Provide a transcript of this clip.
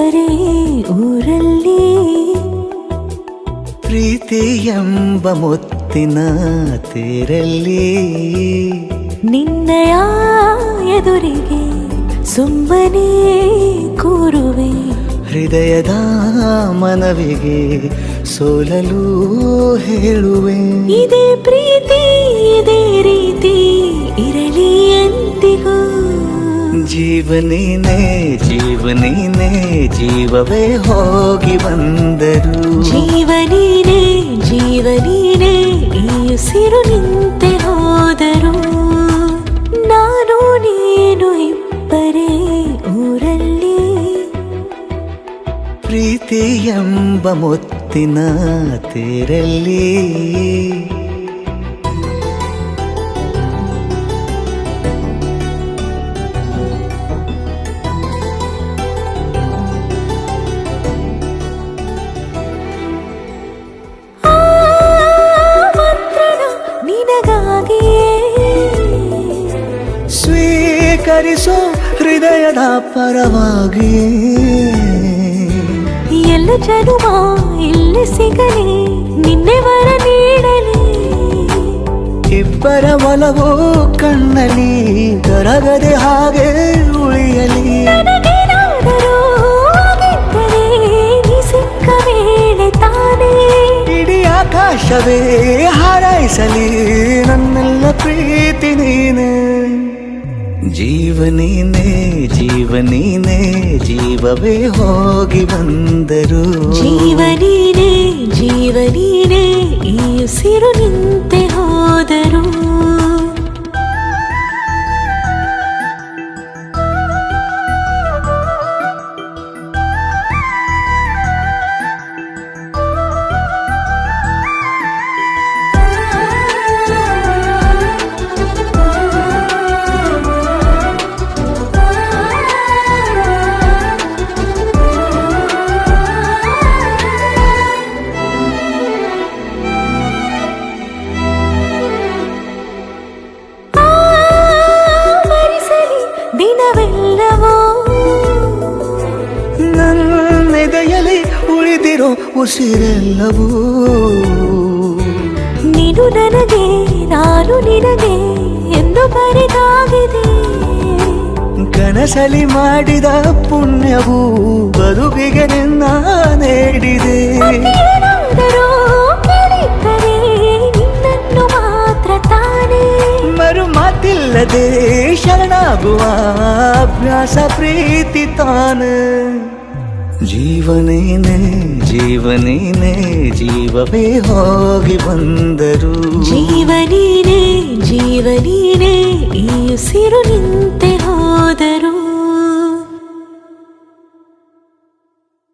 ಇಬ್ಬರೇ ಊರಲ್ಲಿ ಪ್ರೀತಿ ಎಂಬ ಮುತ್ತಿನ ತೇರಲ್ಲಿ ನಿನ್ನಯ ಎದುರಿಗೆ ಸುಮ್ಮನೆ ಕೂರುವೆ ಹೃದಯದ ಮನವಿಗೆ ಸೋಲಲು ಹೇಳುವೆ ಇದೇ ಪ್ರೀತಿ ಇದೇ ರೀತಿ ಇರಲಿ ಎಂದಿಗೂ ಜೀವನೇನೆ ಜೀವನೇನೆ ಜೀವವೇ ಹೋಗಿ ಬಂದರು ಜೀವನೀನೇ ಜೀವನೀನೇ ಈ ಉಸಿರು ನಿಂತೆ ಹೋದರು ನಾನು ನೀನು ಇಬ್ಬರೇ ಊರಲ್ಲಿ ಪ್ರೀತಿ ಎಂಬ ಮುತ್ತಿನ ತೇರಲ್ಲಿ ಸ್ವೀಕರಿಸೋ ಹೃದಯದ ಪರವಾಗಿ ಎಲ್ಲ ಜನುಮ ಇಲ್ಲಿ ಸಿಗಲಿ ನಿನ್ನೆ ವರ ನೀಡಲಿ ಇಬ್ಬರ ಒಲವು ಕಣ್ಣಲ್ಲಿ ಕರಗದೆ ಹಾಗೆ ಉಳಿಯಲಿ ನನಗೇನಾದರೂ ಆಗಿದ್ದರೆ ನೀ ಸಿಕ್ಕ ವೇಳೆ ತಾನೇ ಇಡೀ ಆಕಾಶವೇ ಹಾರೈಸಲಿ ನನ್ನೆಲ್ಲ ಪ್ರೀತಿ ನೀನೆ ಜೀವನೀನೇ ಜೀವನೀನೇ ಜೀವವೇ ಹೋಗಿ ಬಂದರು ಜೀವನೀನೇ ಜೀವನೀನೇ ಈ ಉಸಿರು ನಿಂತೆ ಹೋದರು ದಿನವೆಲ್ಲವೋ ನನ್ನೆದೆಯಲ್ಲಿ ಉಳಿದಿರೋ ಉಸಿರೆಲ್ಲವೂ ನೀನು ನನಗೆ ನಾನು ನಿನಗೆ ಎಂದು ಬರೆದಾಗಿದೆ ಕನಸಲಿ ಮಾಡಿದ ಪುಣ್ಯವು ಬದುಕಿಗೆ ನಿನ್ನ ನೀಡಿದೆ ಏನಾದರೂ ಕೇಳಿದ್ದರೆ ನಿನ್ನನ್ನು ಮಾತ್ರ ತಾನೇ ಮರು ಮಾತಿಲ್ಲದೆ ಶರಣಾಗುವ ಅಭ್ಯಾಸ ಪ್ರೀತಿ ತಾನೆ ಜೀವನೇನೆ ಜೀವನೇನೆ ಜೀವವೇ ಹೋಗಿ ಬಂದರು ಜೀವನೀನೇ ಜೀವನೀನೇ ಈ ಉಸಿರು ನಿಂತೆ